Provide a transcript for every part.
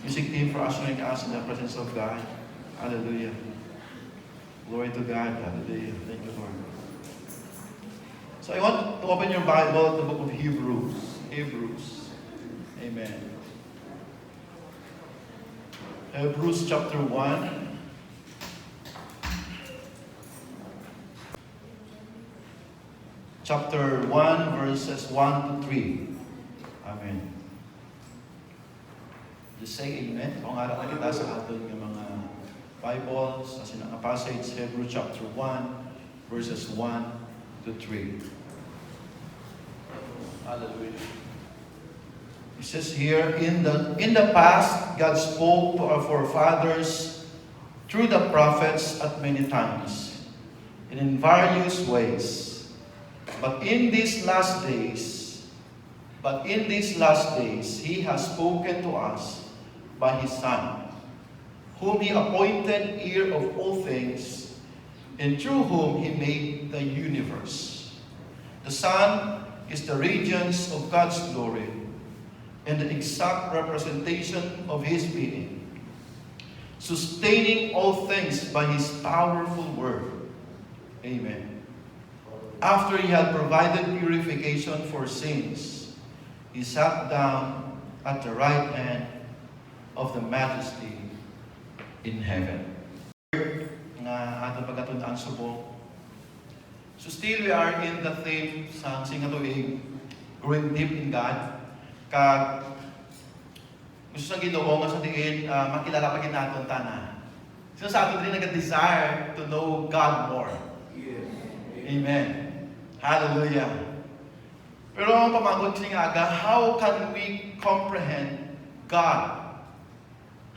music team for ushering us in the presence of God. Hallelujah. Glory to God. Hallelujah. Thank you, Lord. So I want to open your Bible, the book of Hebrews. Hebrews. Amen. Hebrews chapter 1. Chapter 1, verses 1 to 3. Amen. Just say amen. Kung araw na kita sa aton ng mga Bibles, sa sinang passage, Hebrews chapter 1, verses 1 to 3. Hallelujah. It says here, in the past, God spoke to our forefathers through the prophets at many times, and in various ways. But in these last days, He has spoken to us by His Son, whom He appointed heir of all things, and through whom He made the universe. The Son is the radiance of God's glory, and the exact representation of His being, sustaining all things by His powerful word. Amen. After He had provided purification for sins, He sat down at the right hand of the Majesty in heaven. Nga ato pagkatundaan subong. So still we are in the theme sa singatuig, growing deep in God. Kag gusto sa Ginoo nga sa diin makilala pa naton tanan. So sa ato din nag-desire to know God more. Yes. Amen. Hallelujah. Pero ang pamangkot siya nga, how can we comprehend God?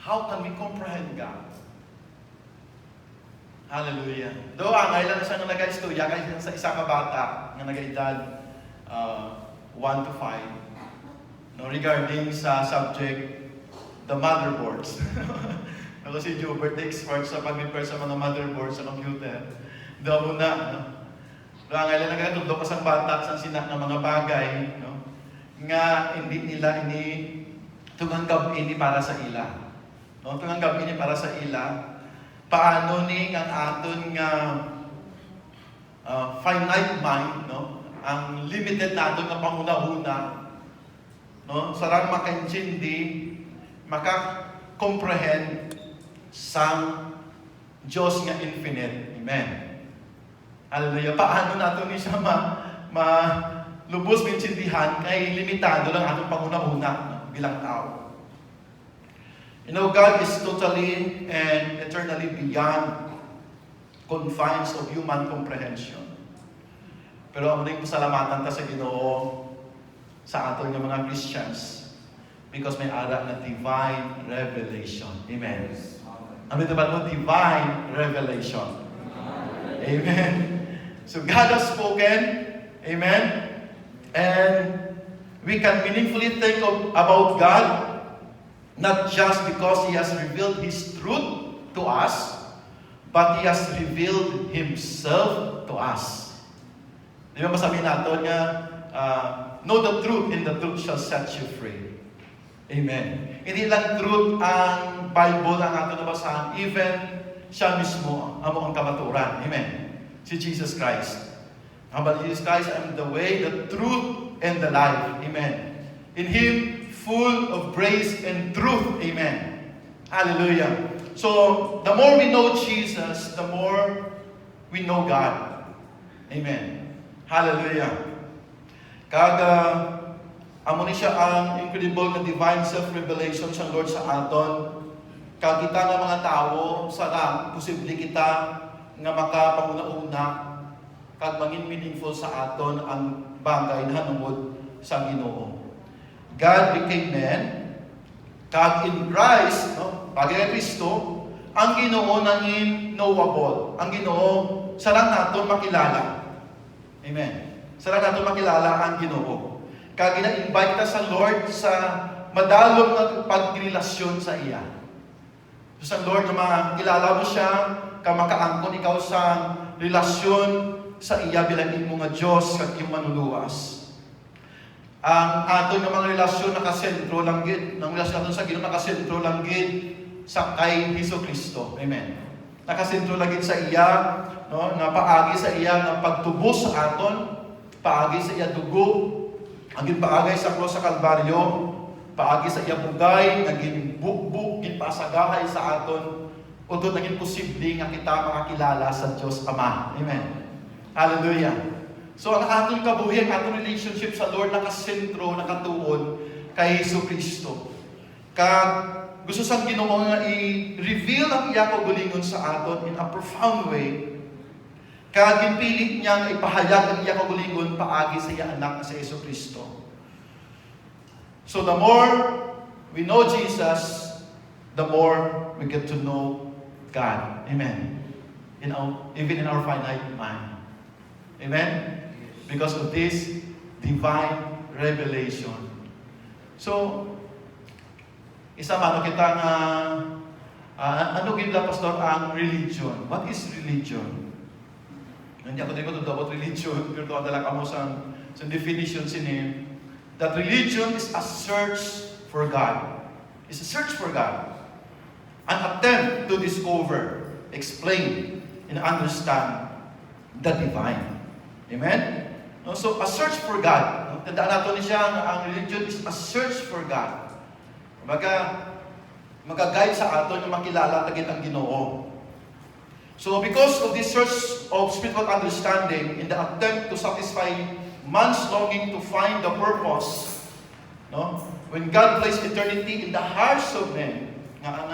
How can we comprehend God? Hallelujah. Do ang ilan siya nga nag-istorya kay sa isa ka bata nga nag-edad 1 to 5 no, regarding sa subject the motherboards. Ako si Jubert, the expert sa pag-repair sa mga motherboards sa computer. Do na, no? Ang ilan nagkatudlo pa sa bata sa sinak ng mga bagay, no? Nga hindi nila tumanggap ini para sa ila. No, tumanggap ini para sa ila. Paano ni ang aton nga finite mind, no? Ang limited naton nga pangunahuna, no? Sarang makaintindi, maka-comprehend sang Diyos nga infinite. Amen. Hallelujah. Paano nato ni siya lubos minsindihan kay limitado lang atong pangunahuna bilang tao. You know, God is totally and eternally beyond confines of human comprehension. Pero ang muling pasalamatan ta sa Ginoo sa aton nga mga Christians because may ara na divine revelation. Amen. Ano ito ba mo? Divine revelation. Amen. So God has spoken, amen, and we can meaningfully think about God, not just because He has revealed His truth to us, but He has revealed Himself to us. Di ba masabi natin nga, know the truth, and the truth shall set you free. Amen. Hindi lang truth ang Bible ang ato nabasahan, even siya mismo ang kamaturan. Amen. Si Jesus Christ. About Jesus Christ, I am the way, the truth, and the life. Amen. In Him, full of grace and truth. Amen. Hallelujah. So, the more we know Jesus, the more we know God. Amen. Hallelujah. Kada amo ni siya ang incredible na divine self-revelation sa Lord sa aton. Kag kita nga mga tao, sana posible kita nga makapangunauna kag maging meaningful sa aton ang bagay na hanungod sa Ginoo. God became man, kag in Christ, no, pagay Kristo, ang Ginoo nangin knowable. Ang Ginoo sarang naton makilala. Amen. Sarang naton makilala ang Ginoo. Kag gina-invite ta sa Lord sa madalom nga pagrelasyon sa iya. So sa Lord na makilala mo siya, ka makaangkon ikaw sa relasyon sa iya bilang imo nga Dios kag imong manuluwas. Ang aton nga mga relasyon nakasentro lang gid, ang relasyon naton sa Ginoo nakasentro lang gid sa kay Hesukristo. Amen. Nakasentro lang gid sa iya, no, nga paagi sa iya nga pagtubos sa aton, paagi sa iya dugo, ang paagay sa cross sa Kalbaryo, paagi sa iya bugay, naging bukbuk, ginpasagahay sa aton, udto naging posible nga kita makakilala sa Dios Ama. Amen. Hallelujah. So ang aton kabuhi, ang aton relationship sa Lord nakasentro, nakatuon kay Hesukristo. Kag gusto sang Ginoo nga i-reveal ang iya kaugalingon sa aton in a profound way. Kag ginpili niya nga ipahayag ang iya kaugalingon paagi sa iya anak sa Hesukristo. So the more we know Jesus, the more we get to know God. Amen. Even in our finite mind. Amen? Because of this divine revelation. So, isa man kita nga ano gila pastor ang religion? What is religion? Hindi ako din ko about religion, pero ito adala kamo sa definition sini. That religion is a search for God. It's a search for God. An attempt to discover, explain, and understand the divine. Amen? No, so, a search for God. No? Tandaan natin niya na ang religion is a search for God. Mag-guide sa aton na makilala tagit ang Ginoo. So, because of this search of spiritual understanding in the attempt to satisfy man's longing to find the purpose, no? When God placed eternity in the hearts of men, nga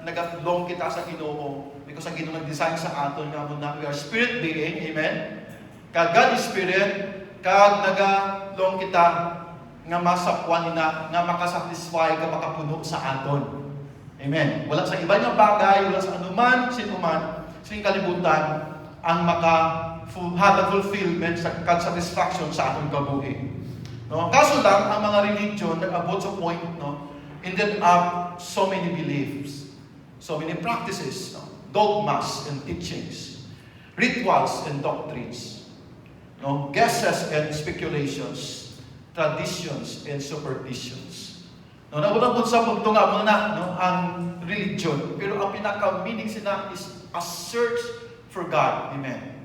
nagatlong kita sa Ginoo, because ang Ginoo nag-design sa aton nga muna we are spirit being, amen? Kag God is Spirit, kag nagalong kita nga masapwan nina, nga makasatisfy, nga makapuno sa aton. Amen. Wala sa iba nga bagay, wala sa anuman, sinuman, sining kalibutan, ang have fulfillment kag satisfaction sa atong kabuhi. No? Kaso lang, ang mga religion nag-abot sa point, no, ended up so many beliefs, so many practices, no? Dogmas and teachings, rituals and doctrines. No, guesses and speculations, traditions and superstitions. No, nabulabot sa punto nga muna, no, ang religion. Pero ang pinaka-meaning sila is a search for God. Amen.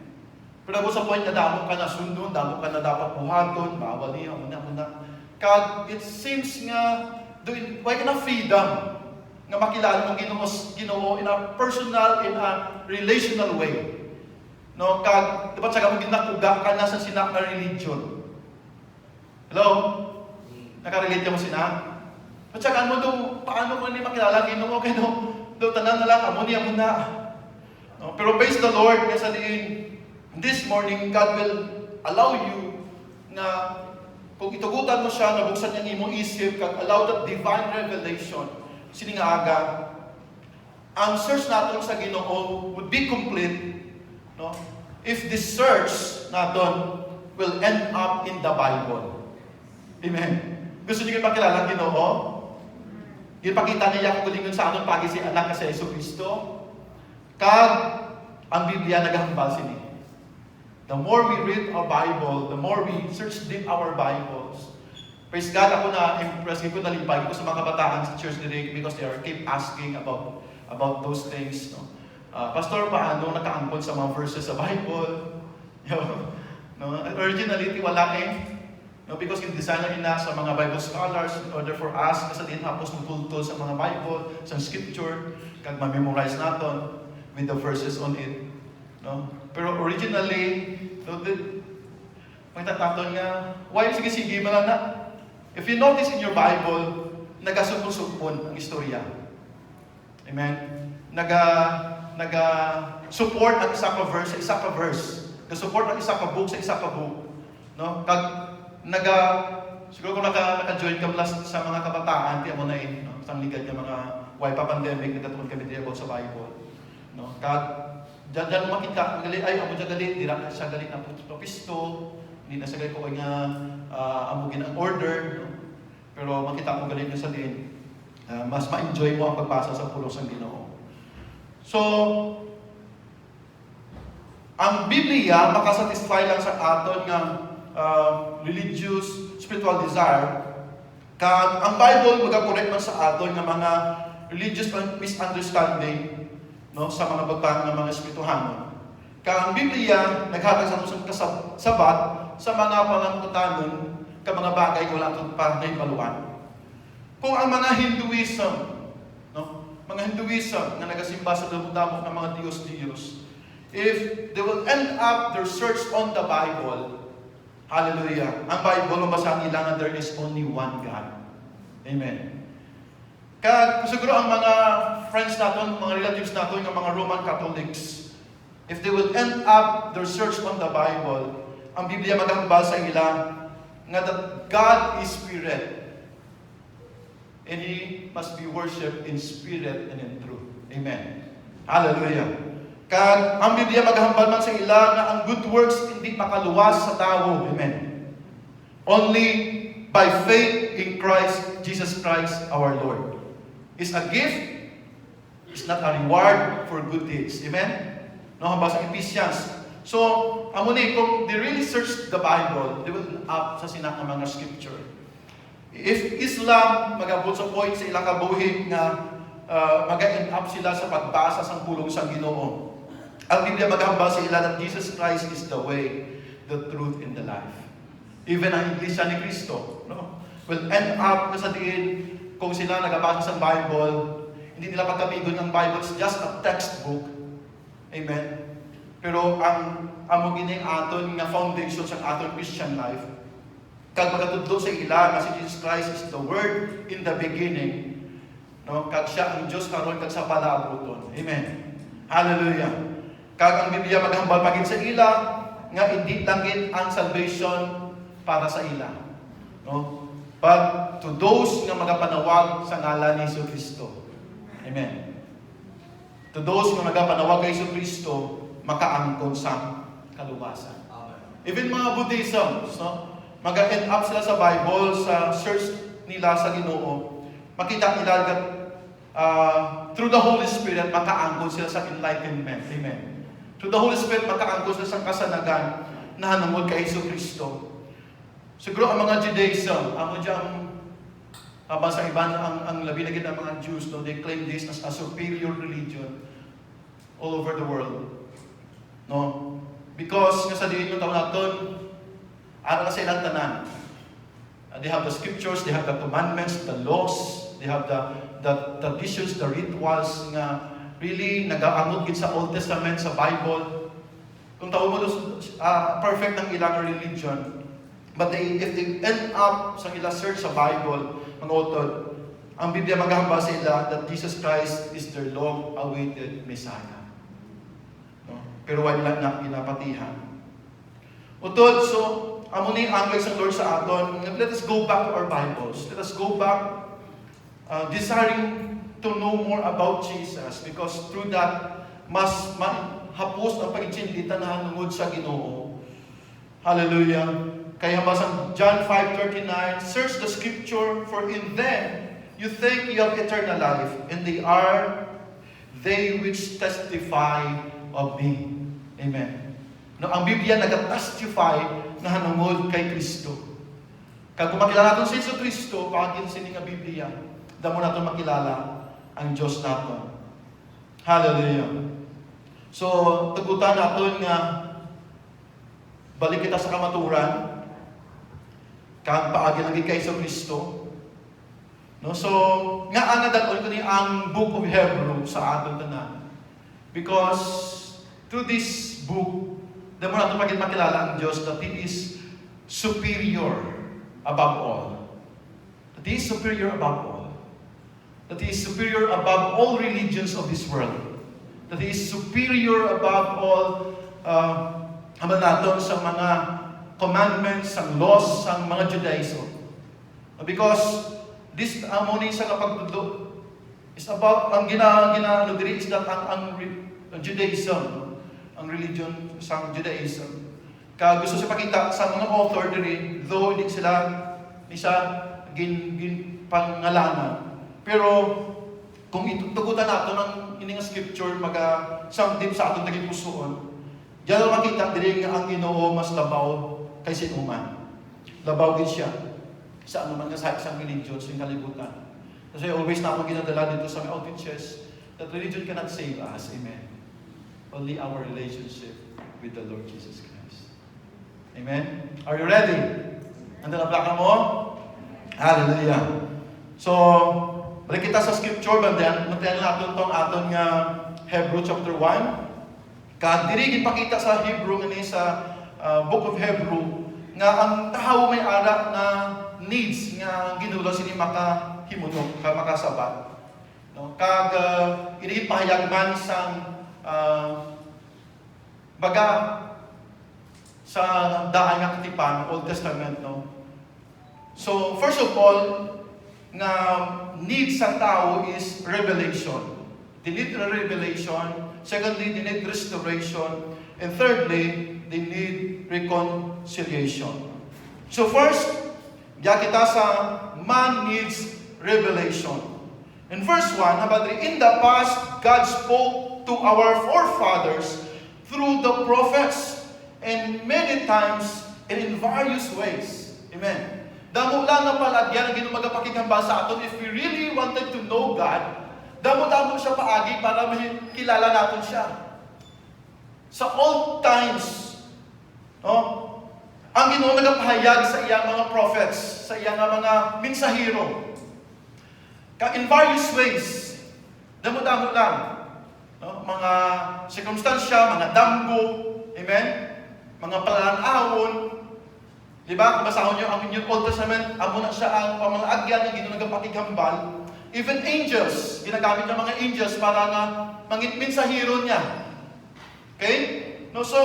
Pero nabulabot sa point na damo ka na sundon, damo ka na dapat buhaton, bawal niya, muna. Kag it seems nga, why ka na freedom nga makilala ng Ginoo in a personal, in a relational way. No, kag dapat sa gamong ginakuga ka na sa sinak na religion. Hello? Nakarelate mo sina? At saka mo do paano mo ni makilala Ginoo kay do tanan na lang amo niya muna. No, pero praise the Lord sa diin this morning God will allow you na kung itugutan mo siya nabuksan niya imong isip kag allow that divine revelation sini nga aga ang search natin sa Ginoo would be complete. No? If this search natin will end up in the Bible. Amen. Gusto niyo ipakilala ang Ginoo? Ipakita niya kung gulingon sa aton pagi si anak sa Hesukristo. Kag ang Biblia nagahambal sini. The more we read our Bible, the more we search deep our Bibles. Praise God, ako na impressed ko na limpay ko sa mga kabataan sa church today because they are keep asking about those things. No? Pastor, paano nakaangkol sa mga verses sa Bible? No? Originally, wala no? Because in-design na sa mga Bible scholars in order for us, kasi din hapos magtultol sa mga Bible, sa Scripture, kag ma-memorize natin with the verses on it. No? Pero originally, magtataton nga, why sige man na? If you notice in your Bible, nagasupon-supon ang istorya. Amen? Naga-support ang isa ka verse sa isa ka verse. Nag-support ang isa ka book sa isa ka book. No? Siguro kung naka-join ka sa mga kabataan, tiyan mo na no? Sa ligad ng mga why pa pandemic, nagkatuon kami about sa Bible. No? Diyan makita, ay, amo dyan galit, di na siya galit na pisto, hindi na siya galit ko kanya amugin ang order. No? Pero makita mo galit na sa din, mas ma-enjoy mo ang pagbasa sa pulos ng Ginoo. So, ang Biblia makasatisfy lang sa aton nga religious spiritual desire, kag ang Bible magakorek man sa aton nga mga religious misunderstanding, no, sa mga butang ng mga espirituhanon. Kag ang Biblia naghatag sa aton sabat sa mga panangkutanon ka mga bagay wala aton pa nahibaluan. Kung ang mga Hinduism, no, mga Hinduism na nagasimba sa damo-damo ng mga Diyos-Diyos, if they will end up their search on the Bible, hallelujah, ang Bible mabasahan nila na there is only one God. Amen. Kaya siguro ang mga friends natin, mga relatives natin, yung mga Roman Catholics, if they will end up their search on the Bible, ang Biblia maghambal sa ila nga that God is Spirit and He must be worshipped in spirit and in truth. Amen. Hallelujah. Kag ang Biblia maghambal man sa ila nga ang good works hindi makaluwas sa tao. Amen. Only by faith in Christ, Jesus Christ our Lord. It's a gift. It's not a reward for good deeds. Amen. No, hambal sa Ephesians. So, amo ni kung they really search the Bible, they will end up sa sinak ng mga scripture. If Islam magabot sa point sa ilang kabuhi nga mag-end up sila sa pagbasa sa pulong sa Ginoo, ang Biblia maghambal sa ila that Jesus Christ is the way, the truth, and the life. Even ang Iglesia ni Cristo, no, will end up sa diin kung sila nagabasa sa Bible, hindi nila pagkabigon ng Bible, it's just a textbook. Amen. Pero ang amo gining aton nga foundation sa aton Christian life, kag magatudlo sa ila nga si Jesus Christ is the Word in the beginning, no, kag siya ang Dios karon kag sa palaabuton. Amen. Hallelujah. Kag ang Biblia maghambal pagin sa ila nga hindi langit ang salvation para sa ila, no, but to those nga magapanawag sa ngalan ni Jesucristo. Amen. To those nga magapanawag kay Jesucristo, makaangkon sa kaluwasan. Even mga Buddhism, no, mag-end up sila sa Bible, sa search nila sa Ginoo, makita nila that through the Holy Spirit, makaangkon sila sa enlightenment. Amen. Through the Holy Spirit, makaangkon sila sa kasanagan na hanungod kay Jesucristo. Siguro ang mga Judaism, amo diyang sa iba ang labi na gid ang mga Jews, no, they claim this as a superior religion all over the world. No? Because nga sa diin yung taon natin, ano na sa ilang tanan. They have the scriptures, they have the commandments, the laws, they have the traditions, the rituals nga really nag-aamot gid sa Old Testament, sa Bible. Kung tawag mo perfect ng ilang religion, but if they end up sa ilang search sa Bible, mga utod, ang Biblia maghambal sa ila that Jesus Christ is their long-awaited Messiah. No? Pero wala na pinapatihan. Utod, so, amo ni ang sa Lord sa aton, let us go back to our Bibles. Let us go back desiring to know more about Jesus, because through that, mas hapos ang pagkichinditan na hanungod sa Ginoo. Hallelujah. Kaya basang John 5:39, search the scripture, for in them you think you have eternal life, and they are they which testify of me. Amen. No, ang Biblia nag-testify na hanungod kay Kristo. Kag kung makilala natin si Jesu Kristo, pagin sining nga Biblia, damo natin makilala ang Diyos natin. Hallelujah. So, tugutan natin nga balik kita sa kamaturan, kag paagi lagi kay Jesu Kristo. No, so nga ana daton kani ang book of Hebrews sa aton tanan. Because through this book, damo nato pagit makilala ang Dios that He is superior above all. That He is superior above all. That He is superior above all religions of this world. That He is superior above all haman naton sa mga commandments, ang laws, ang mga Judaism. Because this amoni sa kapagtudlo is about ang gina diri is that ang Judaism, ang religion sa Judaism. Kaya gusto siya pakita sa mga author diri, though hindi sila isa gin pangalanan. Pero kung itutugutan nato ng ining scripture samtip sa aton naging pusoon, diyan makita diri nga ang Ginoo mas labaw kay sinuman. Labaw gid siya. sa anuman nga sa isang religion sa kalibutan. Kasi always na ako ginadala dito sa my outreaches that religion cannot save us. Amen. Only our relationship with the Lord Jesus Christ. Amen? Are you ready? Nandun ang plaka mo? Hallelujah. So, balik kita sa scripture, bantayan natin itong aton nga Hebrew chapter 1. Diri ipakita sa Hebrew, sa book of Hebrew, nga ang tao may ara na needs nga ginulo sini makahimunog, makasabat. No? Inipahayag man sang baga sa daan nga katipan, Old Testament, no? So, first of all, nga need sa tao is revelation. They need revelation. Secondly, they need restoration. And thirdly, they need reconciliation. So first, kita sa man needs revelation. In verse 1, in the past, God spoke to our forefathers through the prophets and many times and in various ways. Amen. Damo lang na palagyan ang ginumagapakikambal sa aton if we really wanted to know God. Damo-damo siya paagi para makilala natin siya. Sa old times, no, ang Ginoo nagapahayag sa iyang mga prophets, sa iyang mga mensahero. In various ways, damo-damo lang. No, mga circumstansya, mga damgo, amen? Mga palanahon. Diba? Kung basahon nyo ang inyong Old Testament, amo na siya ang pamalaagyan ng Ginoo nagapakikambal. Even angels, ginagamit ng mga angels para nga mensahero niya. Okay? No, so,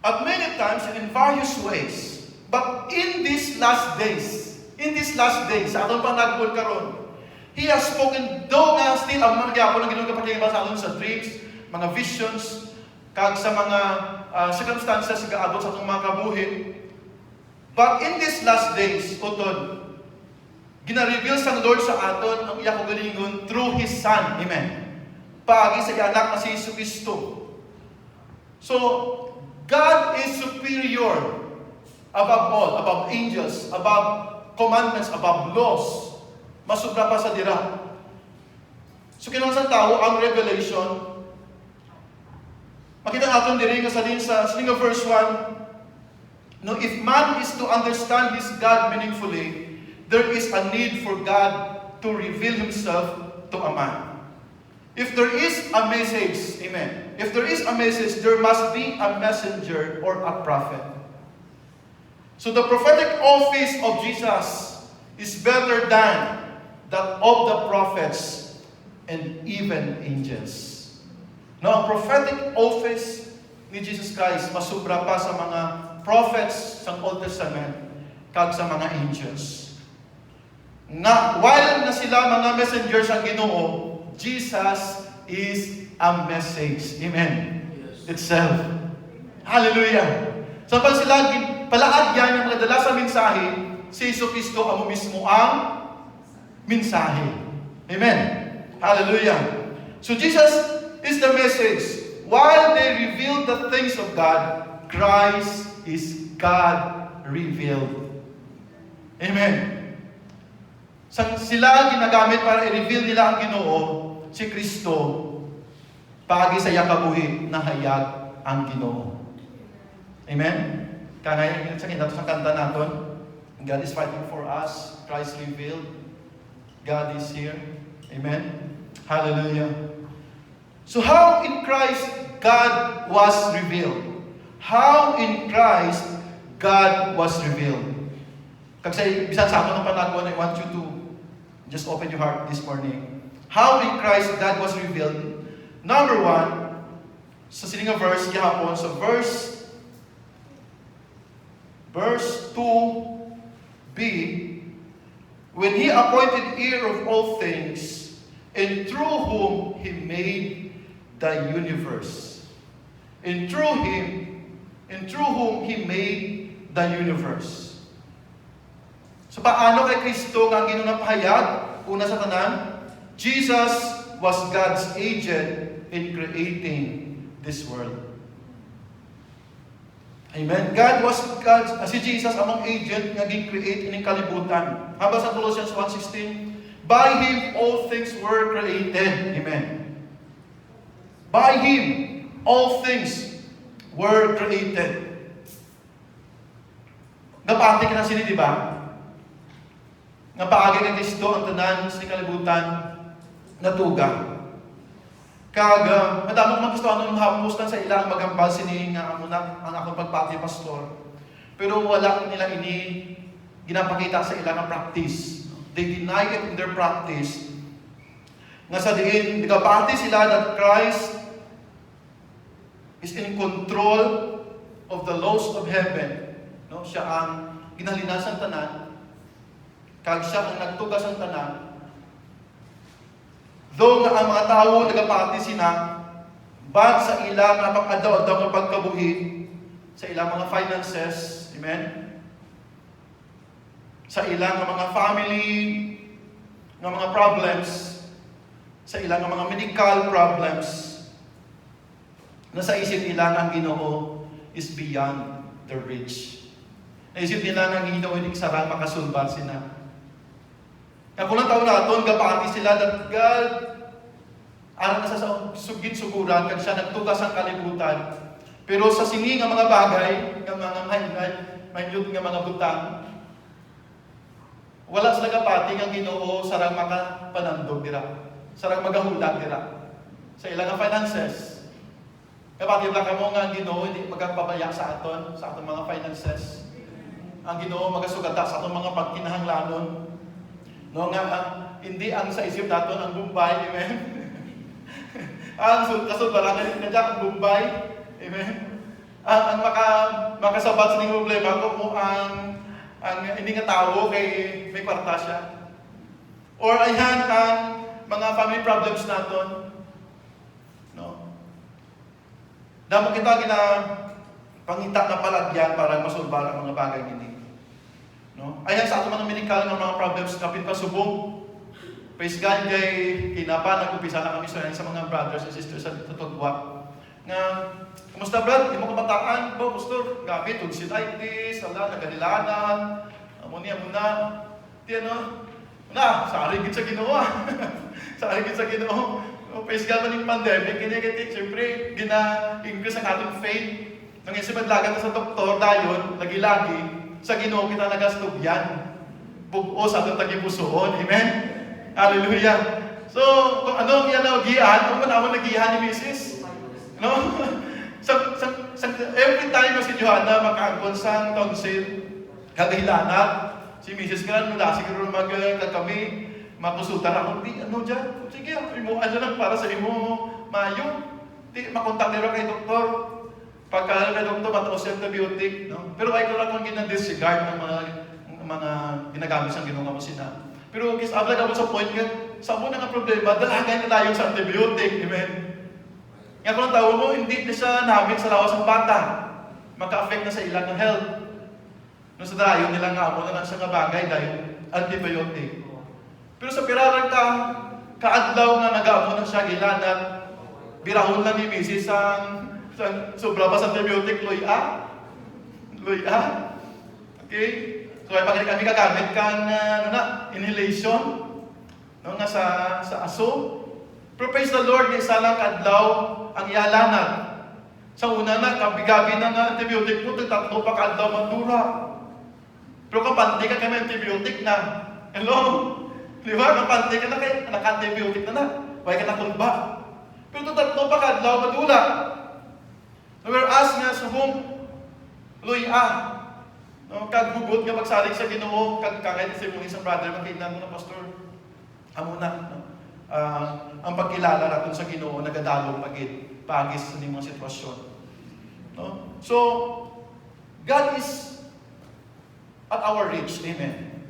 at many times and in various ways, but in these last days, sa atong panagpon karon, He has spoken, though nga still ang mga gyapon ng Ginoo kapakinggan sa aton sa dreams, mga visions, kag sa mga circumstances nga abot sa atong mga kabuhi. But in these last days, utod, gina-reveal sa Lord sa aton ang iyang kagalingon through His Son. Amen. Paagi sa iyang anak na si Jesucristo. So, God is superior above all, above angels, above commandments, above laws. Masubra pa sa dira. So, kinahanglan sa tao ang revelation. Makita natin diri nga sa verse 1, no, if man is to understand his God meaningfully, there is a need for God to reveal Himself to a man. If there is a message, amen. If there is a message, there must be a messenger or a prophet. So the prophetic office of Jesus is better than that of the prophets and even angels. No, ang prophetic office ni Jesus Christ masubra pa sa mga prophets sa Old Testament kag sa mga angels. Na while na sila mga messengers ang Ginoo, Jesus is a message. Amen. Yes. Itself. Hallelujah. So pag sila palaad yan yung mga dala sa mensahe, si Jesucristo amo mismo ang mensahe. Amen. Hallelujah. So Jesus is the message. While they reveal the things of God, Christ is God revealed. Amen. Sila ginagamit para i-reveal nila ang Ginoo, si Kristo, paagi sa iyang kabuhi na hayag ang Ginoo. Amen? Kaya sa kanta naton, God is fighting for us, Christ revealed, God is here. Amen? Hallelujah. So how in Christ God was revealed? How in Christ God was revealed? Kasi bisan sa ako ng panagwan, I want you to just open your heart this morning. How in Christ God was revealed? Number 1, sa sininga verse gihapon, so verse 2b, when He appointed heir of all things, and through whom He made the universe. And through whom He made the universe. So paano kay Kristo nga ginunapahayag? Una sa tanan, Jesus was God's agent in creating this world. Amen. Si Jesus among agent nga gi-create ining kalibutan. Haba sa Colossians 1:16, by Him all things were created. Amen. By Him all things were created. Napati ka na sini, di ba? Napaagi ka Kristo ang tanan sa kalibutan natuga. Kaga, madamang magistuhan ng hapos sa ilang magambal sini nga ang akong pagpati pastor. Pero wala nila ini ginapakita sa ilang practice. They deny it in their practice. Nga sa diin, nagapati sila that Christ is in control of the laws of heaven. No? Siya ang ginalinas ang tanan. Kag siya ang nagtugas ang tanan. Though nga ang mga tao nagapati sina, but sa ilang napag-adaw-adaw ng pagkabuhi, sa ilang mga finances, amen? Sa ilang mga family, ng mga problems, sa ilang mga medical problems, na sa isip nila ang Ginoo is beyond the reach. Naisip nila ang Ginoo hindi sarang makasulbar sila. Kaya kung lang taon natin, gapati sila that God, aral na sa sugin-suguran, kag siya nagtugas ang kalibutan. Pero sa sini nga mga bagay, nga mga mayud nga mga butang, wala sila gapati nga Ginoo sarang makapanandog dira. Sarang magahulat dira. Sa ilang finances. Kapati lang kamo nga Ginoo hindi magpabaya sa aton mga finances. Ang Ginoo magasugata sa aton mga pagkinahanglanon. No nga hindi ang sa isip naton ang Bombay, amen. Ang kasulbaran na ang Bombay, amen. Ang makasabat sa ning problema ko mo ang hindi nga tao kay may kwarta siya. Or ayan ang mga family problems naton. No. Damo kita pangita na palagyan para masulbar ang mga bagay ini. No? Ayan sa ato mga medical ng mga problems kapit pa subong. Praise God kay kinapa nagupisa na kami sa mga brothers and sisters sa Tugwa. Nga, kumusta brad? Di mo kamataan? Bo, gusto, gabi, tonsillitis, nagadilanan, amonia muna. Di ano? Na, sa arigid sa Ginoo. Sa arigid sa Ginoo. Praise God man yung pandemic, kini siyempre, gina-increase ang ating faith. Nang isipad-lagan na sa doktor, dayon, lagi-lagi, sa Ginoo kita nagastugyan. Bugo sa atong tagipusoon. Amen? Hallelujah. So, kung ano ang nagihan, kung ano nagihan ni Mrs. No? Every time si Johanna makaangkon sa tonsil, kagahilanat, si Mrs. Kran, mula siguro kami, makonsulta na ako, di, ano dyan? Sige, imuan lang para sa imo mayo. Di, makontak nila kay doktor. Pagka kay doktor, mataos yung antibiotic. No? Pero ay ko lang kung ginang-disregard ng mga ginagamit sa Ginoo mo sina. Pero kis abla ka sa point nga, sa mo na nga problema, dalagay na tayo sa antibiotic. Amen? Nga kung ang tao mo, hindi na siya namin sa lawas ng bata. Maka-affect na sa ilang ng health. No, sa dayon nila nga mo na lang siya nga bagay dahil antibiotic. Pero sa piraran ka, kaadlaw nga nag-amo na siya gilanat, birahon lang ni Mrs. Sobra pa sa antibiotic, luya. Okay? So, ay pag kami kagamit kang inhalation, no, nga sa aso. Pero praise the Lord, ni isa lang kadlaw ang iyalanat. Sa una na, kabigabi na antibiotic mo, tatlo pa kadlaw mandura. Pero kapante ka kami antibiotic na. Hello? Di ba? Kapante ka na kayo, naka-antibiotic na. Huwag ka na kulba. Pero tatlo pa kadlaw mandura. Whereas nga sa luya, no, kaghugot nga magsalig sa Ginoo, kahit sa mong isang brother, makita mo na, Pastor, amo na, no? Ang pagkilala natin sa Ginoo, nagadalong pagis sa mga sitwasyon. No? So, God is at our reach, amen.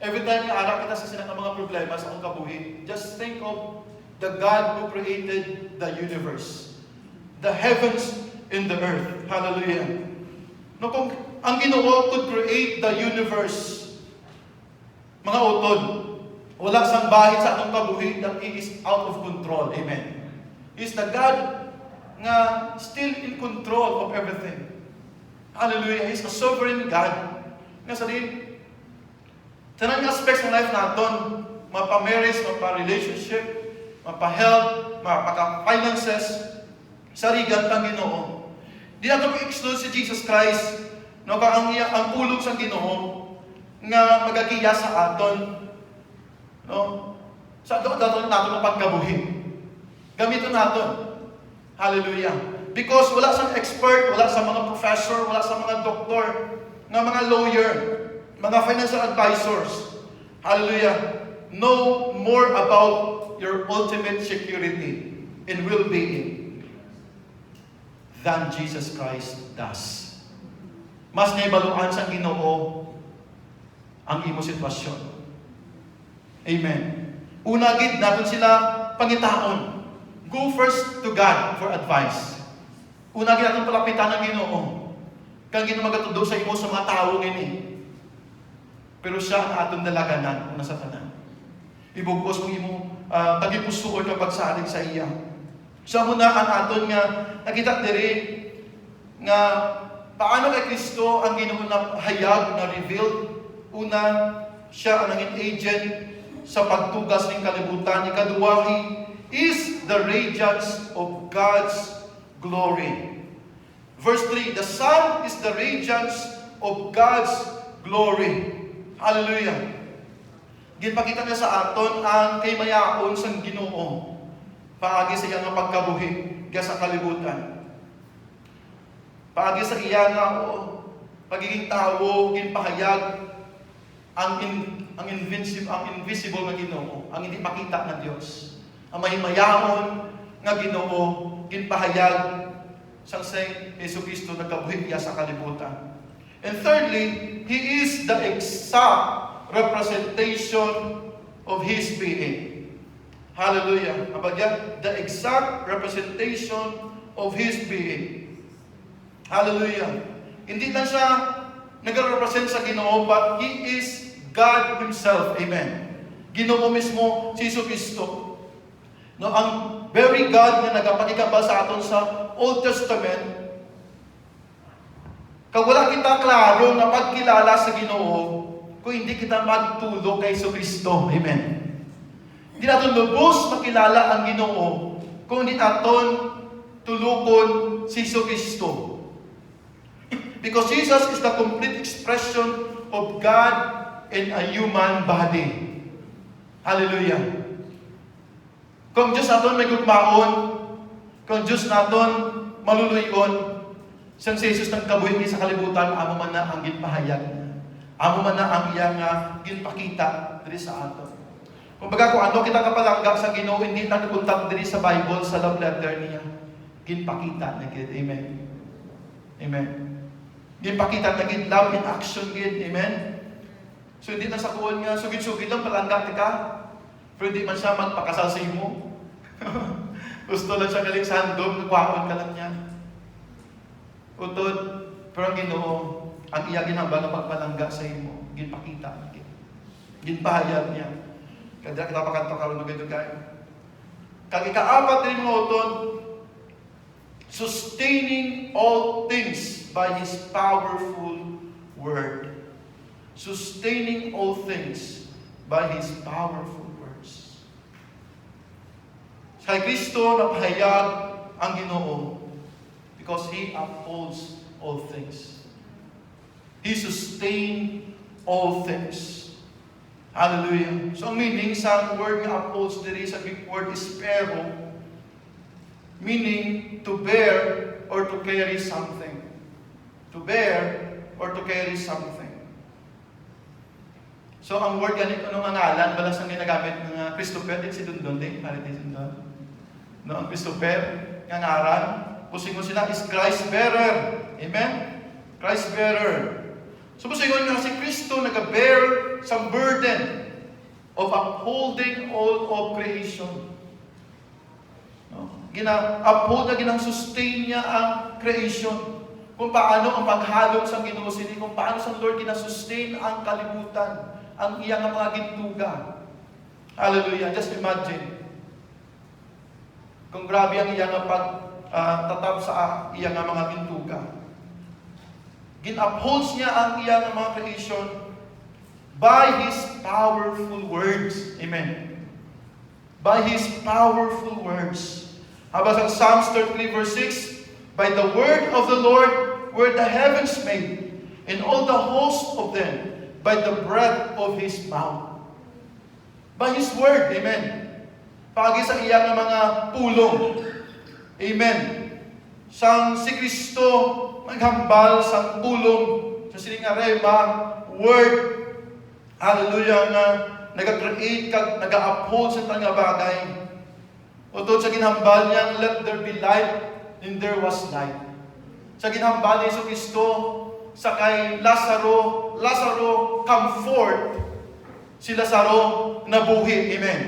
Every time nga anak kita sa sinang mga problema sa akong kabuhi, just think of the God who created the universe, the heavens and the earth. Hallelujah. No, kung ang Ginoo could create the universe, mga utod, wala sang bahid sa atong kabuhi that He is out of control. Amen. He is the God nga still in control of everything. Hallelujah. He's a sovereign God. Nga sa din, tanang aspects ng life natin, mapa-marriage, mapa-relationship, mapa-health, mapa-finances, sarigan tang Ginoo. Di nato i-exclude si Jesus Christ, no, ang pulong sa Ginoo nga magagiya sa aton, no? Sa aton nato mapagkabuhi. Gamiton naton. Hallelujah. Because wala sa expert, wala sa mga professor, wala sa mga doktor, nga mga lawyer, mga financial advisors. Hallelujah. Know more about your ultimate security and well-being than Jesus Christ does. Mas naibaluan sa Ginoo ang imo sitwasyon. Amen. Una gid naton sila pangitaon. Go first to God for advice. Una gid naton palapitan ang Ginoo. Kang Ginoo magatudo sa imo sa mga tawo ngini. Pero siya ang aton dalaganan una sa tanan. Ibugos mo imo tagipuso ka pagsalig sa iya. Siya muna ang aton nga nakita diri nga paano kay Kristo ang Ginoo na hayag na revealed. Una, siya ang naging agent sa pagtugas ng kalibutan. Ikaduwa, is the radiance of God's glory. Verse 3, the Son is the radiance of God's glory. Hallelujah. Ginpakita niya sa aton ang kaymayaon sa Ginoo. Paagi sa iyang pagkabuhi kaya sa kalibutan. Paagi sa iya nga pagiging tao, ginpahayag ang invisible na Ginoo, ang hindi makita na Dios. Ang mahimayaon nga Ginoo ginpahayag sang say Jesucristo nagkabuhi niya sa kalibutan. And thirdly, He is the exact representation of His being. Hallelujah. Abagyan, the exact representation of His being. Hallelujah. Hindi lang siya nag-represent sa Ginoo, but He is God Himself. Amen. Ginoo mismo, si Jesucristo. No, ang very God na nagapakikabal sa aton sa Old Testament, kung wala kita klaro na pagkilala sa Ginoo, kung hindi kita magtulo kay Jesucristo. Amen. Hindi natin lubos makilala ang Ginoo kung hindi natin tulukon si Jesucristo. Because Jesus is the complete expression of God in a human body. Hallelujah. Kung Diyos naton may gugmaon, kung Diyos naton maluluyon, siyang si Jesus ng kabuhi sa kalibutan, amo man na ang ginpahayag. Amo man na ang iyang ginpakita diri sa aton. Kung baga kung ano kita kapalangga sa Ginoo, hindi na napunta diri sa Bible, sa love letter niya. Ginpakita na gid. Amen. Amen. Ginpakita na gid love in action gid. Amen. So hindi na sa kuwan nga, sugid-sugid lang palangga ka, pero hindi man siya magpakasal sa imo. Gusto lang siya galing sa handog, nagwaon ka lang niya. Utod, pero ang Ginoo, ang iya ginambal na pagpalangga sa imo, ginpakita. Ginpahayag niya. Kaya kita pakanto karon ng ganito kayo. Kag ikaapat din mo utod, sustaining all things by His powerful word. Sustaining all things by His powerful words. Sa Kristo napahayag ang Ginoo because He upholds all things. He sustained all things. Hallelujah. So ang meaning sa word nga upholds diri sa Greek word is pero, meaning to bear or to carry something. To bear or to carry something. So, ang word ganito nung angalan, balas ang ginagamit ng Christopher, din si Dundon din, pare din si Dundon. No, ang Christopher, ang ngaran, pusing mo sila is Christ bearer. Amen? Christ bearer. So, pusing mo nga si Kristo nag-bear sa burden of upholding all of creation. No? Uphold na ginang sustain niya ang creation. Kung paano ang paghalong sa Ginoo sini, kung paano sa Lord gina-sustain ang kalibutan, ang iyang mga gintuga. Hallelujah. Just imagine. Kung grabe ang iyang pagtatab sa iyang mga gintuga. Gin-upholds niya ang iyang mga creation by His powerful words. Amen. By His powerful words. Habang sa Psalms 33 verse 6, by the word of the Lord were the heavens made, and all the host of them by the breath of His mouth. By His word. Amen. Pagi sa iyang mga pulong. Amen. Sang si Kristo naghambal sang pulong sa sining rema word. Hallelujah nga naga-create kag naga-uphold sa tanga bagay. Utod sa ginhambal niya, let there be light, and there was light. Sa ginhambal ni Kristo sa kay Lazaro, come forth. Si Lazaro nabuhi. Amen.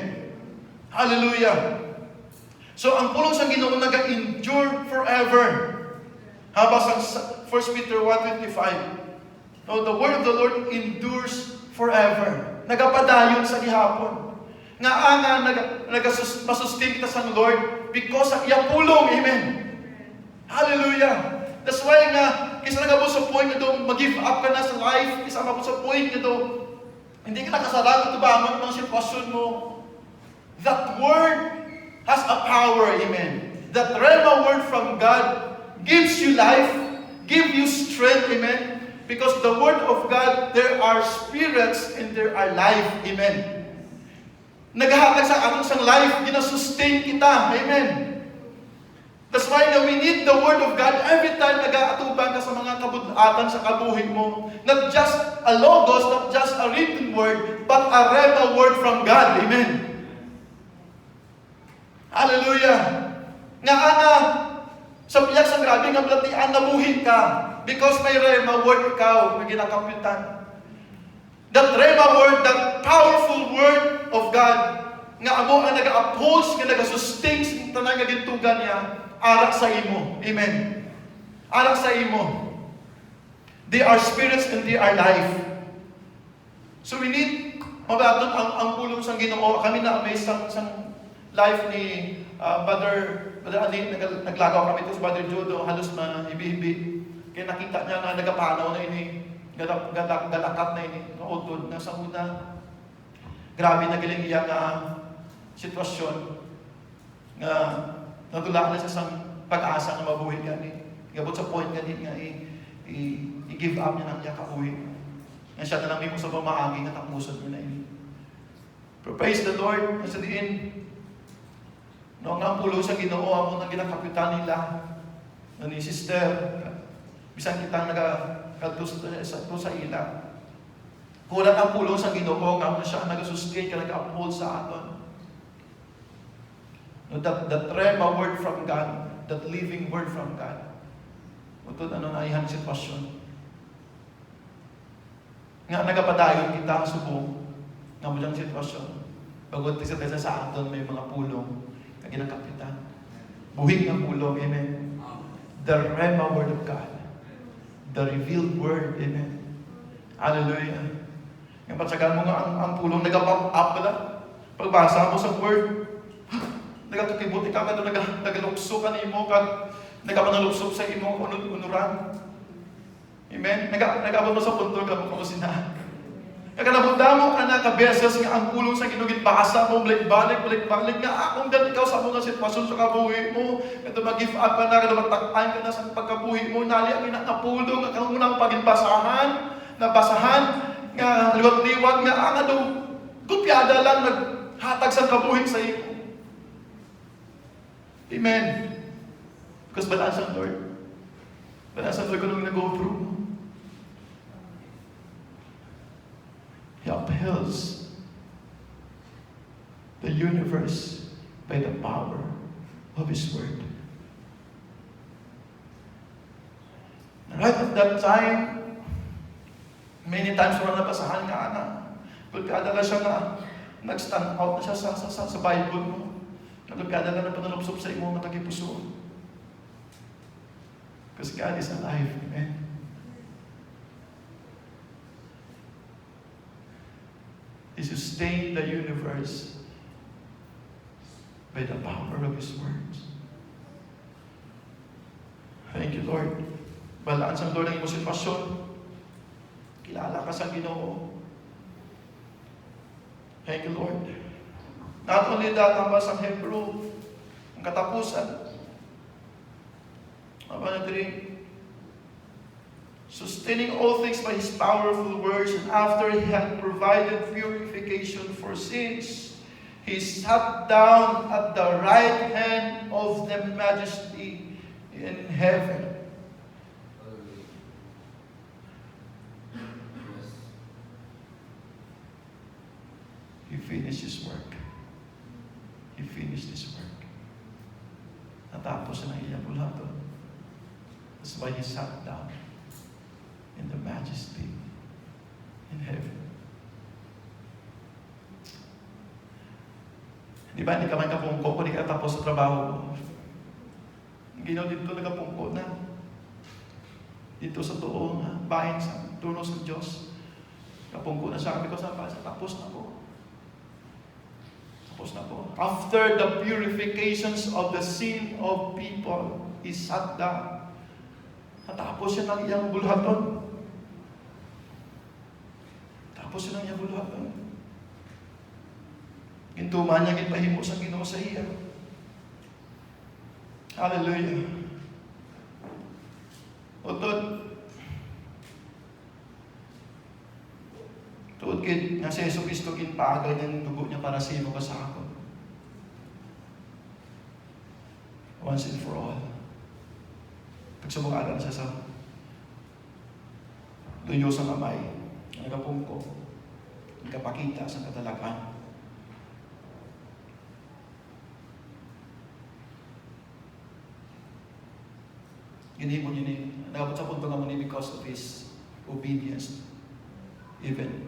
Hallelujah. So ang pulong sa Ginoo naga-endure forever. Habang sa 1 Peter 1:25, no, the word of the Lord endures forever. Nagapadayon sa gihapon. Nga anga nagasustain kita sa Lord because sa iya pulong. Amen. Hallelujah. That's why nga kisa nagabot sa point nga do mag-give up ka na sa life, kisa nagabot sa point nga do hindi ka nakasalangan ito ba ang mga sitwasyon mo. That word has a power. Amen. That rhema word from God gives you life, give you strength. Amen. Because the word of God, there are spirits and there are life. Amen. Naghahatag sa atong sang life, gina-sustain kita. Amen. That's why we need the word of God every time nag-aatuban ka sa mga kabudatan sa kabuhi mo. Not just a logos, not just a written word, but a rhema word from God. Amen. Hallelujah. Nga sa piyak sa grabe nga balatian, nabuhin ka. Because may rhema word ikaw na ginakapitan. That rhema word, that powerful word of God, nga amo ang nag-uphold, nga nag-sustain sa tanang nga gintugan niya, arak sa imo. Amen. Arak sa imo. They are spirits and they are life. So we need, mabaton ang pulong sang Ginoo. Kami na-amaze sang life ni Brother Ali, naglagaw kami ito sa Brother Jodo, halos ibi-ibi. Kaya nakita niya na nagapanaw na ini, galakat na ini, nautod na sa una. Grabe na giling iya nga sitwasyon nga natulak na sa pag-asa na mabuhay gani. Gabot sa point gani nga i-give up niya ng iya kauwi. Nga siya na lang mo sa pamaagi nga takmusod niya na ini. Pero praise the Lord, sa diin, noong ang pulo sa Ginoo, amo nang ginakapitan nila, na ni sister, bisan kitang nagkadto sa ila. Kulang ang pulo sa Ginoo, nga siya nag-sustain, ka nag-uphold sa aton. No, that rhema word from God, that living word from God. Utod na iyan sitwasyon. Nga nagapadayon kita ang subong, nga mulang sitwasyon. Pagod sa aton may mga pulong, kaginang kapitan. Buhing ng pulong, amen. The rhema word of God. The revealed word, amen. Hallelujah. Yung patsagan mo nga ang pulong, nag-pop up pala. Pagbasa mo sa word, nagkakibot ikaw, nagalukso ka ni mo, nagkapanalukso sa imong unuran. Amen. Nagabot mo sa punto, nagabot mo sinahan. Nagkanabunda mo ka na kabeses nga ang pulong sa ginugit basa mo, balik nga akong gan ikaw sa mga sitwasyon sa kabuhi mo, ito mag-give up ka na, kada magtakpan ka na sa pagkabuhi mo, nali ang inakapulong, nga kang unang paginbasahan, nabasahan, nga liwat-liwat, nga ang gupyada lang naghatag sa kabuhi sa iyo. Amen. Because balance ang Lord. Balance ang Lord kung nag-go through. He upholds the universe by the power of His word. Right at that time, many times wala nabasahan nga na. Pagkada na siya na nag-stand out na siya sa Bible mo. Pagkada na panalupsop sa imo matagipuso. Because God is alive. Amen. He sustained the universe by the power of His words. Thank you, Lord. Balaan sa Lord ang iyong sitwasyon. Kilala ka sa Ginoo. Thank you, Lord. Not only that, ang basang Hebrew, ang katapusan. Apa na sustaining all things by His powerful words, and after He had provided purification for sins, He sat down at the right hand of the Majesty in heaven. He finished His work. He finished His work. Natapos na iyang bulhaton. That's why He sat down in the Majesty in heaven. Di ba, hindi ka man kapungko kung hindi ka tapos sa trabaho mo. Ginaw dito nagapungko na. Dito sa tuong bayan sa turno sa Diyos. Kapungko na siya. Because tapos na po. Tapos na po. After the purifications of the sin of people, He sat down. Natapos siya ng iyang bulhaton. Tapos siya ng iyang bulhaton. Gintuman niya, gipahimo sa Ginoo sa iya. Hallelujah. Utod. Tuod kid nga si Yesu Cristo ginpaagay ng dugo niya para sa imo kasakot. Once and for all. Pagsubukan siya sa duyo sa kamay, nagapungko, nagapakita sa katalakan. Ginibon niya ni, nagabot sa punto nga mo ni because of His obedience. Even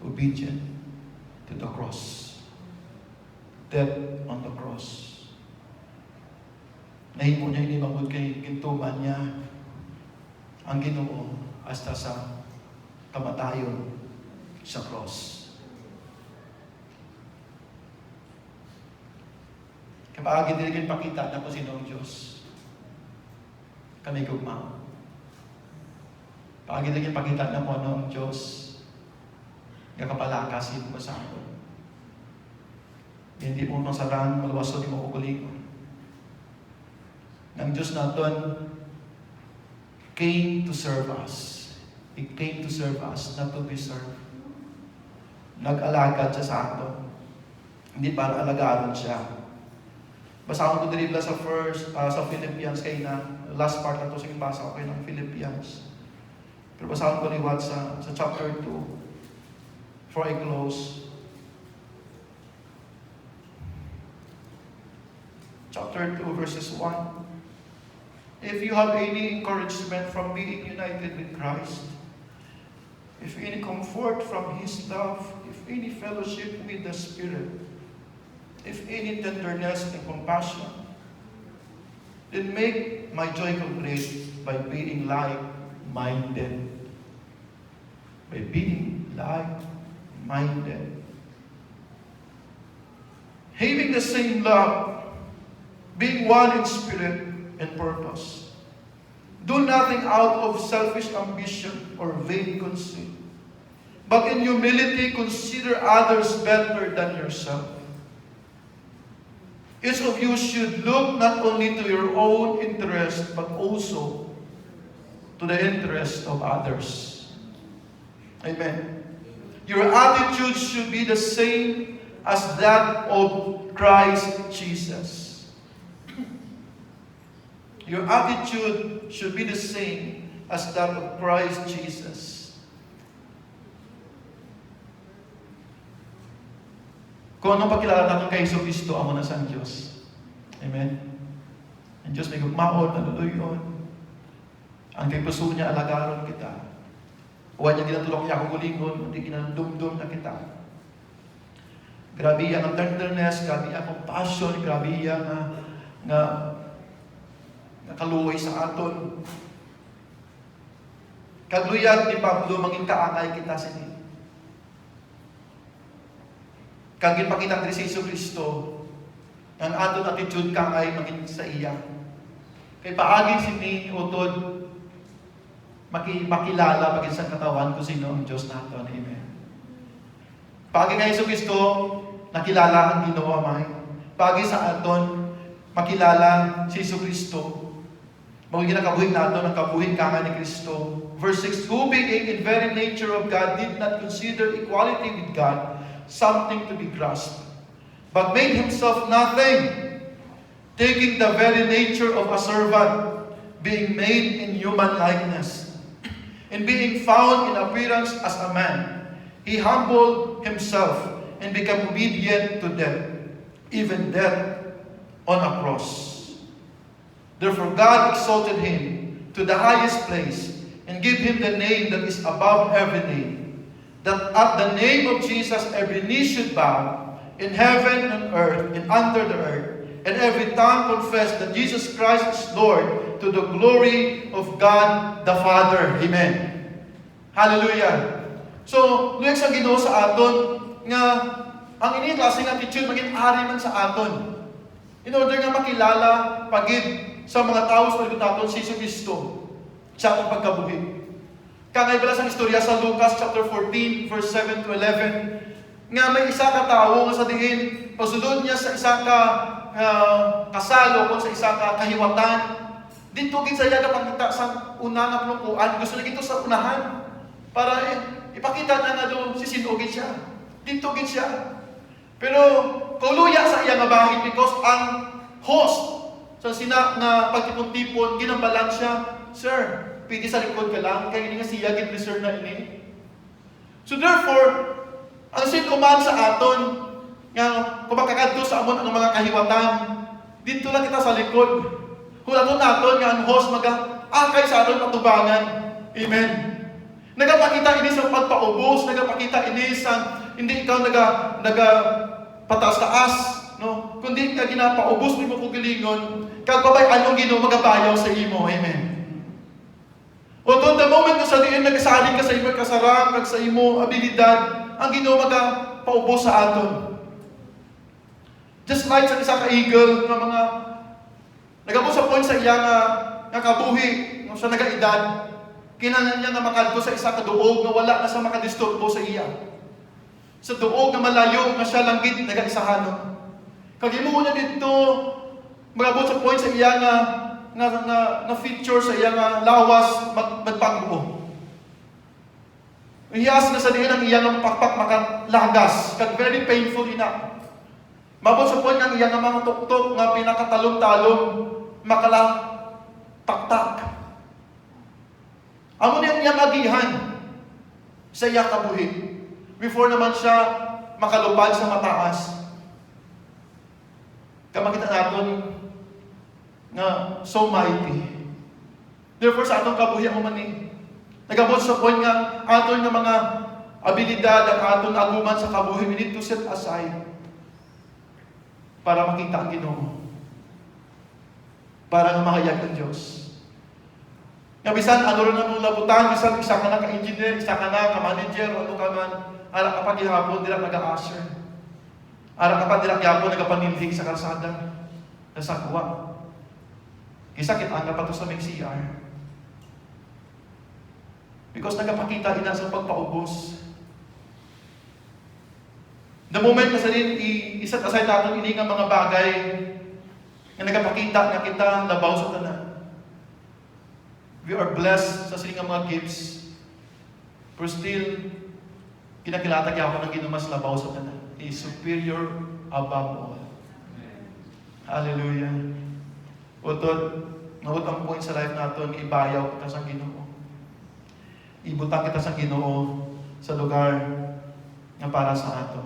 obedient to the cross. Death on the cross. Nahimo niya inimangod kay gintuman niya ang Ginoo hasta sa kamatayon sa cross. Kapag hindi pakita na po sino ang Diyos, kami gugma. Kapag hindi pakita na po ano ang Diyos, kapalakasin mo sa akin. Hindi mo masaran, maluwaso, di mo kukulingon. Ang Diyos natin came to serve us. He came to serve us, not to be served. Nag-alagad siya sa atin. Hindi para alagaran siya. Basa ko diribla sa sa Philippians kay na last part na to sa basa ko ng Philippians. Pero basa ko liwat sa chapter 2 for a close. Chapter 2 verses 1. If you have any encouragement from being united with Christ, if any comfort from His love, if any fellowship with the Spirit, if any tenderness and compassion, then make my joy complete by being like-minded. By being like-minded. Having the same love, being one in spirit and purpose. Do nothing out of selfish ambition or vain conceit, but in humility consider others better than yourself. Each of you should look not only to your own interest, but also to the interest of others. Amen. Your attitude should be the same as that of Christ Jesus. Your attitude should be the same as that of Christ Jesus. Kung anong pagkilala natin kay Yesu Cristo, amo na sa Diyos. Amen? Ang Diyos may gugmaon, naluloyon. Ang tipuso niya, alagaron kita. Huwag niya ginatulong niya kugulingon, hindi ginadumdum na kita. Grabe yan ang tenderness, grabe yan ang compassion, grabe yan na nakaluway sa aton. Kagluyag ni Pablo, mangin kaangay kita sini. Kagin pakita ni Yesu Cristo, ang aton attitude kaangay mangin sa iya. Kay paagi sini utod makilala pagin sa katawan kung sino ang Diyos naton. Amen. Paagi kay Jesu-Kristo, nakilala ang Ginoo Amay. Paagi sa aton, makilala si Jesu-Kristo. Magiging nakabuhin nato ng kabuhin kanga ni Kristo. Verse 6, who being in very nature of God did not consider equality with God something to be grasped, but made himself nothing, taking the very nature of a servant, being made in human likeness, and being found in appearance as a man, he humbled himself and became obedient to death, even death on a cross. Therefore God exalted him to the highest place and gave him the name that is above every name, that at the name of Jesus every knee should bow, in heaven and earth and under the earth, and every tongue confess that Jesus Christ is Lord, to the glory of God the Father. Amen. Hallelujah. So, luwag sa Ginoo sa aton nga ang ini klaseng attitude maging ari man sa aton. In order nga makilala pagid sa mga tao sa likod naton si Jesu-Kristo sa atong pagkabuhi. Kangay bala sang istorya sa Lucas chapter 14 verse 7 to 11 nga may isa ka tawo nga sa diin pagsulod niya sa isa ka kasalo o sa isa ka kahiwatan dito gid sa iya napakita sa una nga plungkuan gusto na gito sa unahan para ipakita na do si sino gid siya dito gid siya pero kauluya sa iya nga bahin because ang host sa sina nga pagtipon-tipon ginambalan siya, sir, pwede sa likod ka lang kaya nga siya gid reserve na ini. So therefore, ang sinuman sa aton nga kung makakadto sa amon ang mga kahiwatan, dito lang kita sa likod. Hulaton naton nga ang host mag-akay sa aton patubangan. Amen. Nagapakita ini sa pagpaubos, nagapakita ini sa hindi ikaw naga pataas-taas, no? Kundi ka ginapaubos ni mo kugilingon, kagpabay anong Ginoo magabayaw sa imo. Amen. Although the moment sa diin nagasalig ka sa imo kasarang kag sa imo abilidad, ang Ginoo magapaubos sa aton. Just like sa isa ka eagle nga mga nagabot sa point sa iya nga kabuhi, no, sa nagaedad, kinahanglan niya nga makadto sa isa ka duog nga wala na sa makadisturbo sa iya. Sa duog nga malayo nga siya langgit nagaisahanon. Kag imo na dito magabot sa point sa iya nga feature sa iya nga lawas magpangbuo. Hiyas na sa diin ang iya nga pakpak makalagas kag very painful ina. Mabot sa point nga iya nga mga tuktok nga pinakatalong-talong makala taktak. Amo niyang iyang agihan sa iya kabuhi before naman siya makalupad sa mataas. Kamakita natin na so mighty. Therefore, sa atong kabuhi mo man nagabot sa point nga aton nga mga abilidad ang aton aguman sa kabuhi, we need to set aside para makita ang Ginoo. Para nga mahayag ang Diyos. Nga bisan ano rin ang labutan, bisan isa ka na ka-engineer, isa ka na ka-manager, ano ka man, ara ka pa gihapon, dila nag-a-usher. Ara ka pa dila gihapon, nagapanilhig sa kalsada, sa kuwa. Kisa kita nga pa to sa CR. Because nagapakita ina sa pagpaubos. The moment na sa rin, isa't aside natin ini nga mga bagay na nagapakita na kita labaw sa tanan. We are blessed sa siling mga gifts. Pero still, kinakilatag ako ng ginumas labaw sa tanan. He is superior above all. Hallelujah. Utod, ang point sa life natin, ibayaw kita sa Ginoo. Ibutang kita sa Ginoo sa lugar na para sa ato.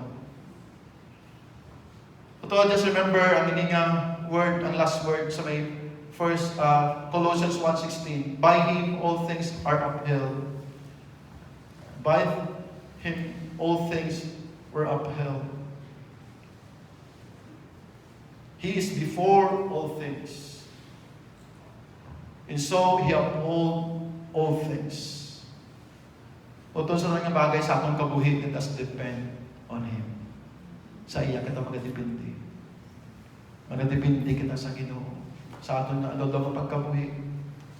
Utod, just remember, ang iningang word, ang last word sa may first Colossians 1:16. By Him all things are upheld. By Him all things were upheld. He is before all things. And so He uphold all things. Utod sa nga bagay sa atong kabuhi, let us depend on Him. Sa iya kita magadepende. Magadepende kita sa Ginoo. sa aton nga alodong ang pagkabuhi.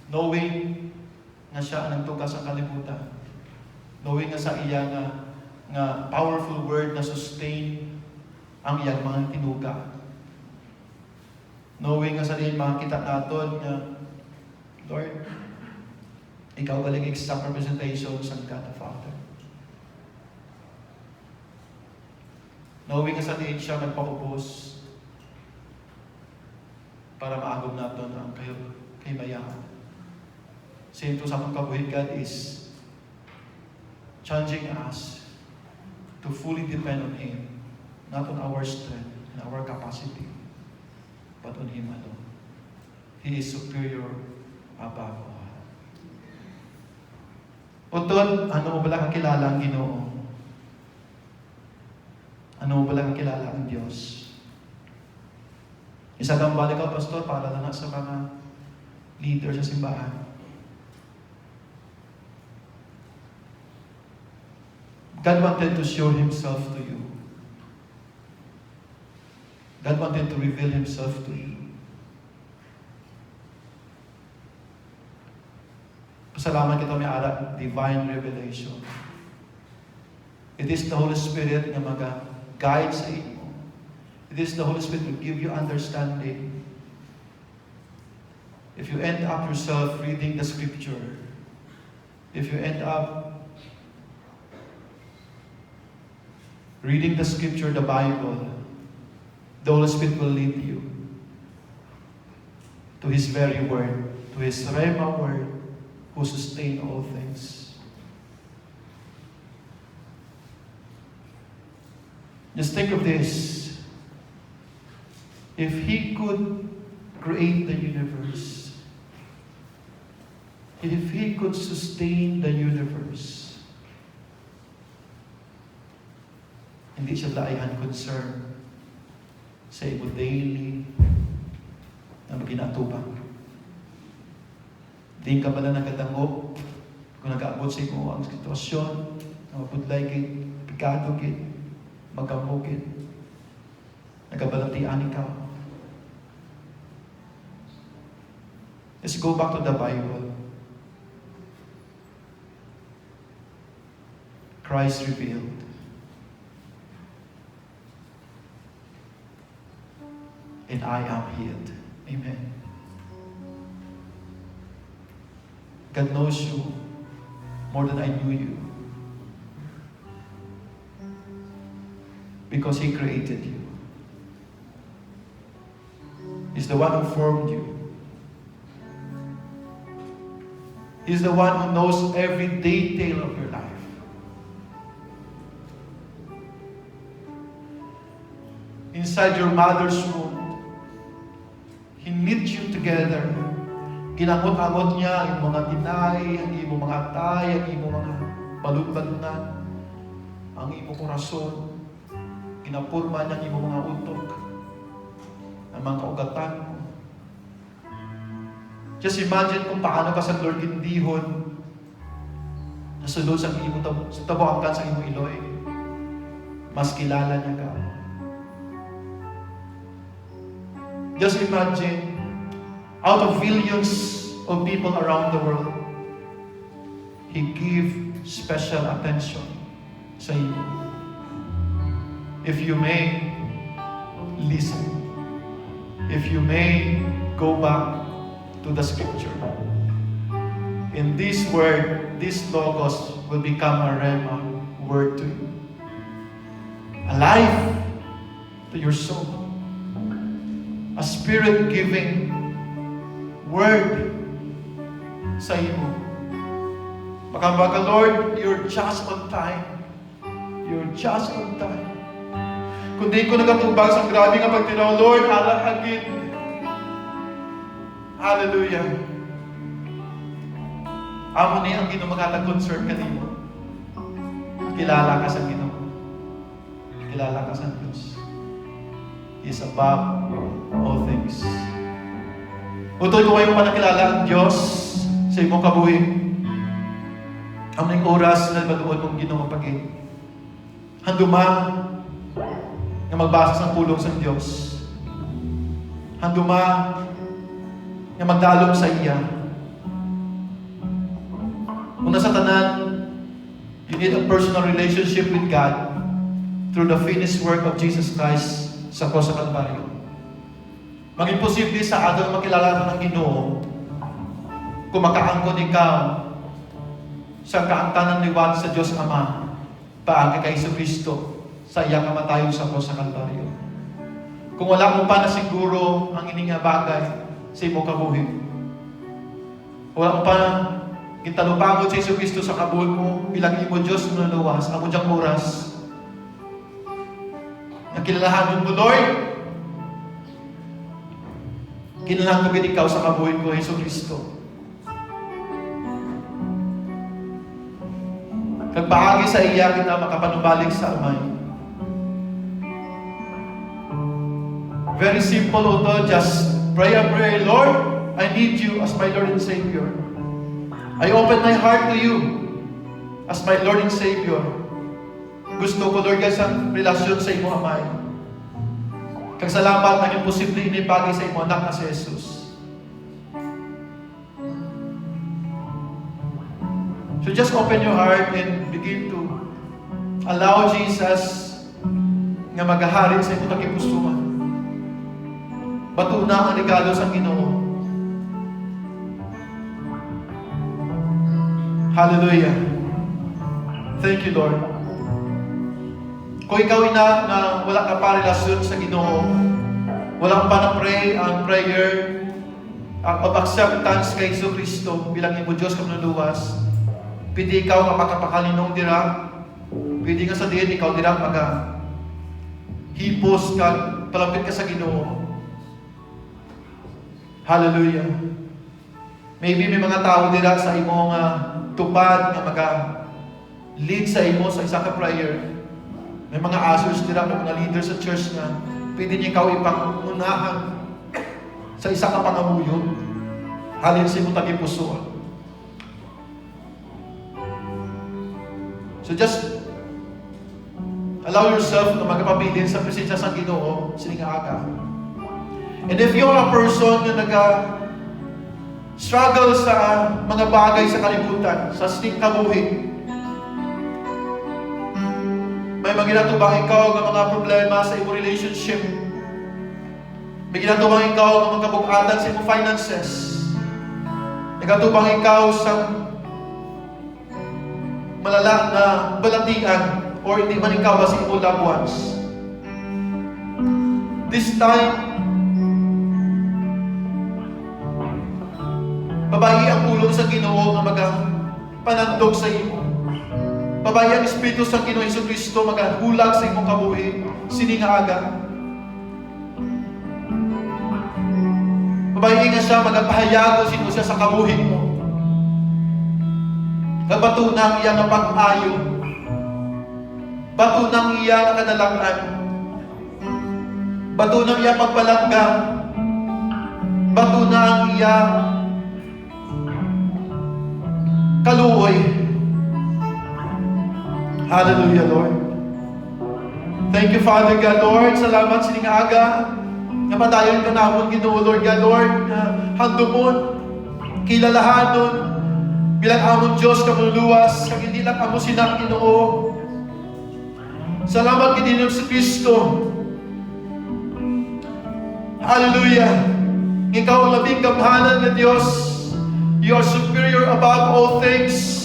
Knowing nga siya ang nagtugas ang kalibutan. Knowing nga sa iya nga powerful word na sustain ang iyang mga tinuga. Knowing nga sa diin makita naton nga, Lord, ikaw galing exact representation sa God the Father. Knowing nga sa diin siya nagpaubos para maagom naton ang kahimayan. Same to sa akong kabuhi, God is challenging us to fully depend on Him, not on our strength and our capacity, but on Him alone. He is superior above all. Utod, ano mo bala kakilala ang Ginoo? Ano mo bala kakilala ang Diyos? Isa kang balik ka, Pastor, para na sa mga leader sa simbahan. God wanted to show Himself to you. God wanted to reveal Himself to you. Pasalamat kita may ara, divine revelation. It is the Holy Spirit na mag-guide sa inyo. It is the Holy Spirit who will give you understanding. If you end up yourself reading the Scripture, if you end up reading the Scripture, the Bible, the Holy Spirit will lead you to His very Word, to His Rhema Word, who sustain all things. Just think of this. If He could create the universe, if He could sustain the universe, hindi siya laihan concern sa imo daily na maginatubang. Di ka pala nagadango kung nag-aabot sa imo ang sitwasyon na mapudlay gid, pikado gid, magkamok gid, nagabalatian ikaw. Let's go back to the Bible. Christ revealed. And I am healed. Amen. God knows you more than I knew you. Because He created you. He's the one who formed you. He's the one who knows every detail of your life. Inside your mother's womb, He knit you together. Ginangot-angot niya ang mga tinay, ang imo mga tay, ang imo mga balud-balunan, ang imo korason. Ginapurma niya ang imo mga utok, ang mga kaugatan mo. Just imagine kung paano ka sa Lord gindihon na sulod sa imo sa tabuangkan sa imo iloy. Mas kilala niya ka. Just imagine, out of billions of people around the world, He give special attention sa iyo. If you may, listen. If you may, go back to the Scripture. In this word, this Logos will become a Rhema word to you. Alive to your soul. A Spirit-giving word sa imo. Baka Lord, you're just on time. You're just on time. Kung di ko nagatubag sa grabe nga pagtinaw, Lord, halahagin. Hallelujah. Amo ni ang Ginoo makatag-concern kanimo. Kilala ka sa Ginoo. Kilala ka sa Diyos. He is above all things. Utoy ko kayo panakilala ang Diyos sa imong kabuhi. Ang ning oras na baduon mong Ginoo pagin. Handuma nga magbasa sa pulong sa Diyos. Handuma nga magdalom sa iya. Una sa tanan, you need a personal relationship with God through the finished work of Jesus Christ sa cross sa Kalbaryo. Maging posible sa atin makilala ng Ginoo kung makaangkon ikaw sa kaangtanan liwat sa Diyos Ama paagi kay Kristo sa iyang kamatayon sa cross sa Kalbaryo. Kung wala mo pa na siguro ang ining bagay sa imong kabuhi, wala mo pa gitalupangod sa Kristo sa kabuhi mo bilang imo Diyos na luwas, amo diyang oras. Nakilalahanon mo, Lord, kinalahan ko ikaw sa kabuhi ko, Yesu Kristo. Kagpaagi sa iya kita makapanubalik sa Amay. Very simple, although just pray a prayer, Lord, I need you as my Lord and Savior. I open my heart to you as my Lord and Savior. Gusto ko, Lord, guys, ang relasyon sa imo, Amay. Kagsalamat na yung posible inipagi sa imo anak na si Jesus. So just open your heart and begin to allow Jesus nga magahari sa imo tagipusoan. Batuna ang regalo sa Ginoo. Hallelujah. Thank you, Lord. Kung ikaw na wala ka pa relasyon sa Ginoo, wala pa na pray ang prayer of acceptance kay Yesu Kristo bilang imo Diyos kamnuluwas, pwede ikaw mapakapakalinong dira, pwede nga sa diin ikaw dira hipos ka, palapit ka sa Ginoo. Hallelujah. Maybe may mga tao dira sa imong tupad nga lead sa imo sa isa ka prayer. May mga asers dira, may mga leaders sa church na pwede niya ikaw ipangunahan sa isa ka pangamuyo. Halin sa imo tagipusoan. So just allow yourself na magpabilin sa presensya sa Ginoo sining aga. And if you're a person na struggle sa mga bagay sa kalibutan, sa sining kabuhi, may maginatubang ikaw ng mga problema sa iyong relationship, may ginatubang ikaw ng mga kabukatan sa iyong finances, nagatubang ikaw sa malala na balatian, or hindi man ikaw sa iyong loved ones. This time, babayi ang pulong sa Ginoo na panandog sa imo. Babayi ang Espiritu sa Ginoo Hesus Kristo magahulag sa imong kabuhi sining aga. Babayi nga siya magapahayago sino siya sa kabuhi mo. Kabatunang iya nga pag-ayo. Batunang iya nga kadalangan. Batunang iya pagbalangga. Batunang iya kaluoy. Hallelujah, Lord. Thank you, Father God, Lord. Salamat sining aga. Nga padayon ka namon, Ginoo, Lord God, Lord. Handumon, kilalahanon, bilang amon Diyos kamuluwas, kag hindi lang amo sinang Ginoo. Salamat kini sa Kristo. Hallelujah. Ikaw ang labing gamhanan na Diyos. You are superior above all things.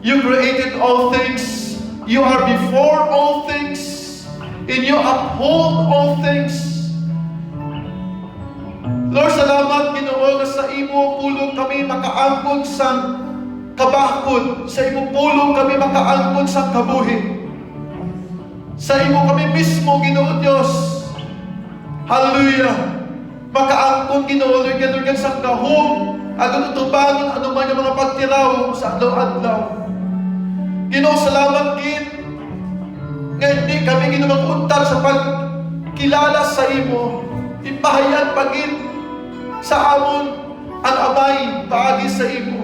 You created all things. You are before all things. And you uphold all things. Lord, salamat, Ginoo, nga sa imo pulong kami makaangkon sa kabakod. Sa imo pulong kami makaangkon sa kabuhi. Sa imo kami mismo, Ginoo Diyos. Hallelujah. Makaangkon, Ginoo, Lord God, sa gahom, agon utubangon, ano man yung mga pagtiraw sa adlaw-adlaw. Ginoo, salamat gid nga hindi kami ginumangkuntar sa pagkilala sa imo. Ipahayan pagid sa amon ang Amay paagi sa imo.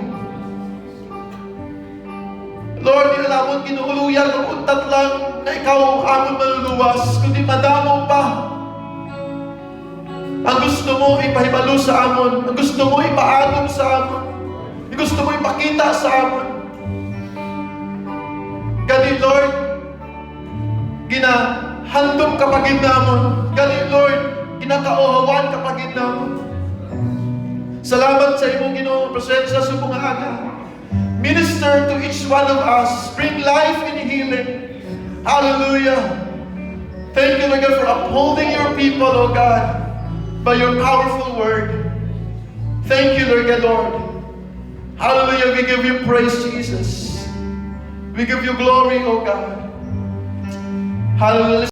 Lord, di na namon ginuuluyan ng untat lang na ikaw ang amon maluluwas, kundi madamo pa Ang gusto mo ipahibalo sa amon. Ang gusto mo ipaagom sa amon. Ang gusto mo ipakita sa amon. Gani Lord, ginahandom kapagid namon. Gani Lord, ginakauhawan kapagid namon. Salamat sa imong Ginoo, presensya sa mga aga. Minister to each one of us. Bring life and healing. Hallelujah. Thank you, Lord God, for upholding your people, oh God, by your powerful word. Thank you, Lord God, Lord. Hallelujah. We give you praise, Jesus. We give you glory, oh God. Hallelujah.